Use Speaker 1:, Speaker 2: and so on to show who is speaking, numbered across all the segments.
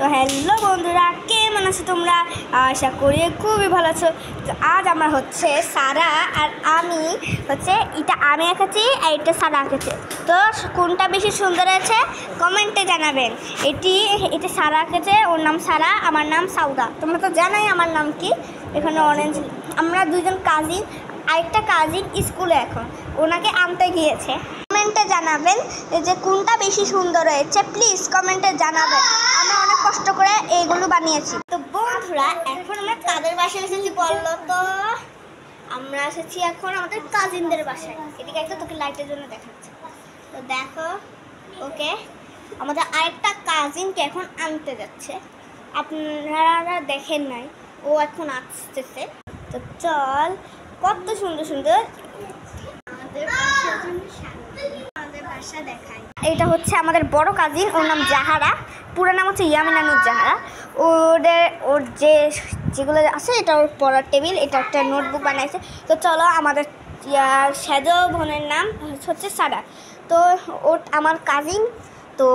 Speaker 1: তো হ্যালো বন্ধুরা, কেমন আছো তোমরা? আশা করি খুবই ভালো আছো। তো আজ আমরা হচ্ছে সারা আর আমি হচ্ছে এটা আমি এঁকেছি আর এটা সারা এঁকেছে। তো কোনটা বেশি সুন্দর হয়েছে কমেন্টে জানাবেন। এটা সারা এঁকেছে, ওর নাম সারা, আমার নাম সাউদা। তোমরা তো জানাই আমার নাম কি। এখানে অরেঞ্জ, আমরা দুজন কাজিন, আরেকটা কাজিন স্কুলে এখন ওনাকে আনতে গিয়েছে। কমেন্টে জানাবেন যে কোনটা বেশি সুন্দর হয়েছে, প্লিজ কমেন্টে জানাবেন। আমরা অনেক কষ্ট করে এইগুলো বানিয়েছি। তো বন্ধুরা, এখন আমরা কাদের বাসায় এসেছি বললো তো? আমরা এসেছি এখন আমাদের কাজিনদের বাসায়। এদিকে একটা তোকে লাইটের জন্য দেখাচ্ছে, তো দেখো। ওকে, আমাদের আরেকটা কাজিনকে এখন আনতে যাচ্ছে, আপনারা দেখেন নাই, ও এখন আসতেছে। তো চল, কত সুন্দর সুন্দর আমাদের বাসা দেখায়। এটা হচ্ছে আমাদের বড় কাজিন, ওর নাম জাহারা, পুরো নাম হচ্ছে ইয়ামিনানুর জাহারা। ওর যেগুলো আছে, এটা ওর পড়ার টেবিল, এটা একটা নোটবুক বানাইছে। তো চলো, আমাদের সেজো বোনের নাম হচ্ছে সারা। তো ওর আমার কাজিন, তো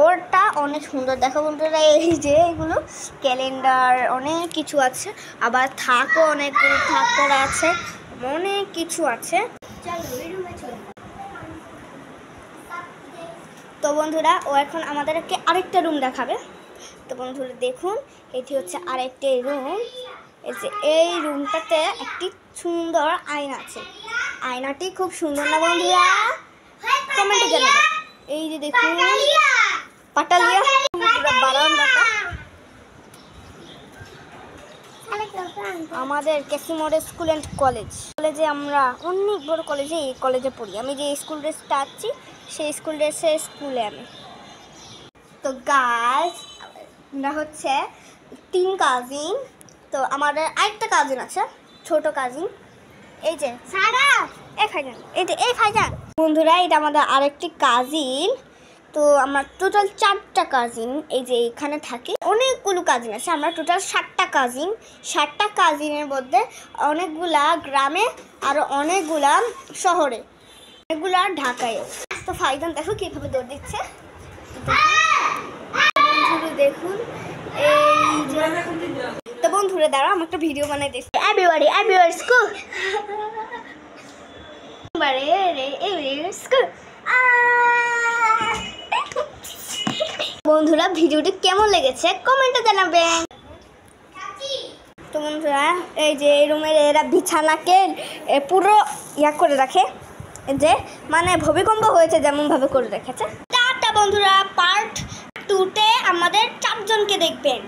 Speaker 1: ওরটা অনেক সুন্দর। দেখো বন্ধুরা, এই যে এগুলো ক্যালেন্ডার, অনেক কিছু আছে, আবার থাকও অনেকগুলো থাক করা আছে, অনেক কিছু আছে। তো বন্ধুরা, ও এখন আমাদেরকে আরেকটা রুম দেখাবে। তো বন্ধুরা দেখুন, এটি হচ্ছে আরেকটি রুম। এই রুমটাতে একটি সুন্দর আয়না আছে। আয়নাটি খুব সুন্দর না বন্ধুরা? কমেন্টে জানাবেন। এই যে দেখুন, পাটালিয়া বারান্দাটা আমাদের ক্যাসিমোডে স্কুল অ্যান্ড কলেজে আমরা অনেক বড় কলেজে, এই কলেজে পড়ি। আমি যে স্কুল ড্রেসটা আছি, সেই স্কুল ড্রেসে স্কুলে আমি। তো গাইস, আমরা হচ্ছে 3 কাজিন। তো আমাদের আরেকটা কাজিন আছে, ছোট কাজিন, এই যে সারা, এই ভাইজান। বন্ধুরা, এটা আমাদের আরেকটি কাজিন। তো আমরা টোটাল 4টা কাজিন এই যে এখানে থাকি। অনেকগুলো কাজিন আছে, আমরা টোটাল 7টা কাজিন। 7টা কাজিনের মধ্যে অনেকগুলা গ্রামে, আরও অনেকগুলা শহরে, অনেকগুলা ঢাকায়। তো ভাইজান দেখো কীভাবে দৌড় দিচ্ছে। বন্ধুরা দেখুন, এই যে। তো বন্ধুরা দাঁড়াও, আমি একটা ভিডিও বানাই দিচ্ছি। এভরিবডি স্কুল, বন্ধুরা ভিডিওটি কেমন লেগেছে কমেন্টে জানাবেন। তো বন্ধুরা, এই যে রুমের এরা বিছানাকে পুরো করে রাখে, যে মানে ভূমিকম্প হয়েছে যেমনভাবে করে রেখেছে। টাটা বন্ধুরা, পার্ট 2-তে আমাদের 4 জনকে দেখবেন।